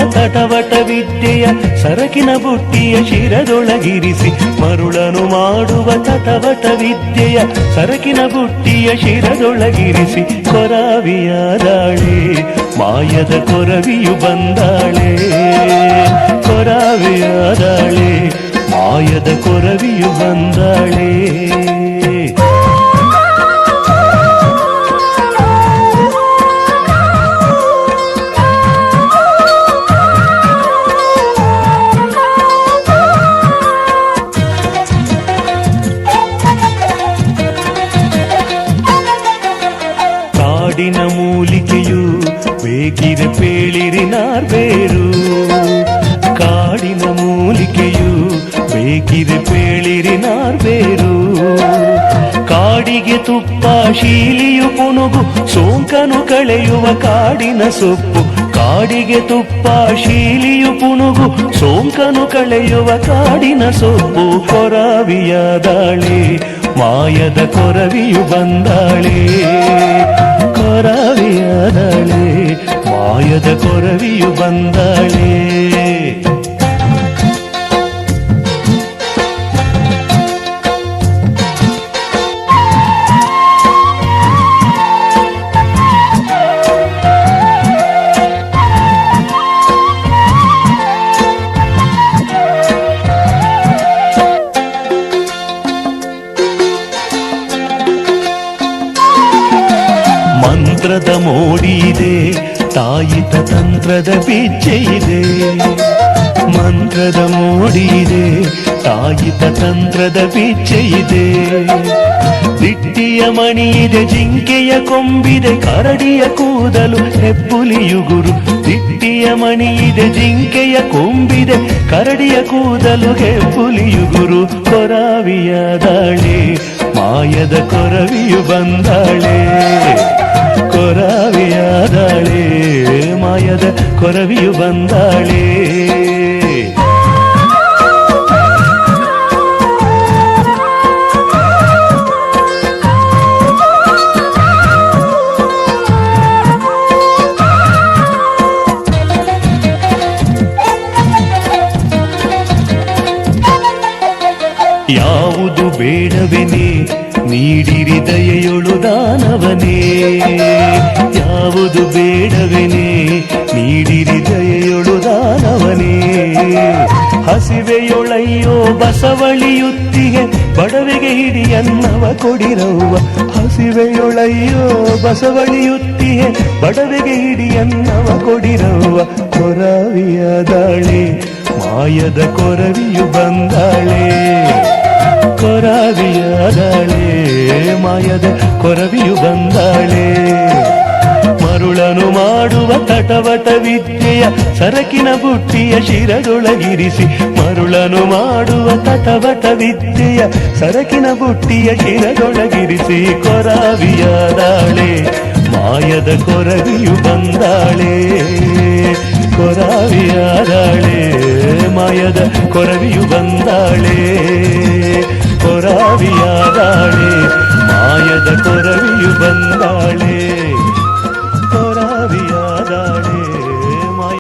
ತಟವಟ ವಿದ್ಯೆಯ ಸರಕಿನ ಬುಟ್ಟಿಯ ಶಿರದೊಳಗಿರಿಸಿ ಮರುಳನು ಮಾಡುವ ತಟವಟ ವಿದ್ಯೆಯ ಸರಕಿನ ಬುಟ್ಟಿಯ ಶಿರದೊಳಗಿರಿಸಿ ಕೊರಾವಿಯಾದಾಳೆ ಮಾಯದ ಕೊರವಿಯು ಬಂದಾಳೆ ಕೊರಾವಿಯಾದಾಳೆ ಮಾಯದ ಕೊರವಿಯು ಬಂದಾಳೆ ಕಾಡಿನ ಮೂಲಿಕೆಯು ಬೇಕಿರೆ ಪೇಳಿರಿ ನಾರ್ಬೇರು ಕಾಡಿನ ಮೂಲಿಕೆಯು ಬೇಕಿರೆ ಪೇಳಿರಿ ನಾರ್ಬೇರು ಕಾಡಿಗೆ ತುಪ್ಪ ಶೀಲಿಯು ಪುನುಗು ಸೋಂಕನು ಕಳೆಯುವ ಕಾಡಿನ ಸೊಪ್ಪು ಕಾಡಿಗೆ ತುಪ್ಪ ಶೀಲಿಯು ಪುನುಗು ಸೋಂಕನು ಕಳೆಯುವ ಕಾಡಿನ ಸೊಪ್ಪು ಕೊರವಿಯಾದಾಳೆ ಮಾಯದ ಕೊರವಿಯು ಬಂದಾಳೆ ಕೊರವಿಯಾದಾಳೆ ಮಾಯದ ಕೊರವಿಯು ಬಂದಾಳೆ ಮಂತ್ರದ ಮೋಡಿ ಇದೆ ತಾಯಿತ ತಂತ್ರದ ಪಿಚ್ಚೆ ಇದೆ ಮಂತ್ರದ ಮೋಡಿ ಇದೆ ತಾಯಿತ ತಂತ್ರದ ಪಿಚ್ಚೆ ಇದೆ ದಿಟ್ಟಿಯ ಮಣಿ ಇದೆ ಜಿಂಕೆಯ ಕೊಂಬಿದೆ ಕರಡಿಯ ಕೂದಲು ಹೆಬ್ಬುಲಿಯುಗುರು ದಿಟ್ಟಿಯ ಮಣಿ ಇದೆ ಜಿಂಕೆಯ ಕೊಂಬಿದೆ ಕರಡಿಯ ಕೂದಲು ಹೆಬ್ಬುಲಿಯುಗುರು ಕೊರವಿಯಾದಾಳೆ ಮಾಯದ ಕೊರವಿಯು ಬಂದಾಳೆ ಕೊರವಿಯಾದಾಳೆ ಮಾಯದ ಕೊರವಿಯು ಬಂದಾಳೆ ಯಾವುದು ಬೇಡವೆನೆ ನೀಡಿರಿ ದಯೆಯೊಳು ದಾನವನೇ ಯಾವುದು ಬೇಡವೆನೆ ನೀಡಿರಿ ದಯೆಯೊಳು ದಾನವನೇ ಹಸಿವೆಯೊಳಯ್ಯೋ ಬಸವಳಿಯುತ್ತಿಗೆ ಬಡವೆಗೆ ಹಿಡಿಯನ್ನವ ಕೊಡಿರವ್ವ ಹಸಿವೆಯೊಳಯ್ಯೋ ಬಸವಳಿಯುತ್ತಿಗೆ ಬಡವೆಗೆ ಹಿಡಿಯನ್ನವ ಕೊಡಿರವ್ವ ಕೊರವಿಯಾದಾಳೆ ಮಾಯದ ಕೊರವಿಯು ಬಂದಾಳೆ ಕೊರವಿಯಾದಾಳೆ ಮಾಯದ ಕೊರವಿಯು ಬಂದಾಳೆ ಮರುಳನು ಮಾಡುವ ತಟವಟ ವಿದ್ಯೆಯ ಸರಕಿನ ಬುಟ್ಟಿಯ ಶಿರದೊಳಗಿರಿಸಿ ಮರುಳನು ಮಾಡುವ ತಟವಟ ವಿದ್ಯೆಯ ಸರಕಿನ ಬುಟ್ಟಿಯ ಶಿರದೊಳಗಿರಿಸಿ ಕೊರವಿಯಾದಾಳೆ ಮಾಯದ ಕೊರವಿಯು ಬಂದಾಳೆ ಕೊರವಿಯಾದಾಳೆ ಮಾಯದ ಕೊರವಿಯು ಬಂದಾಳೆ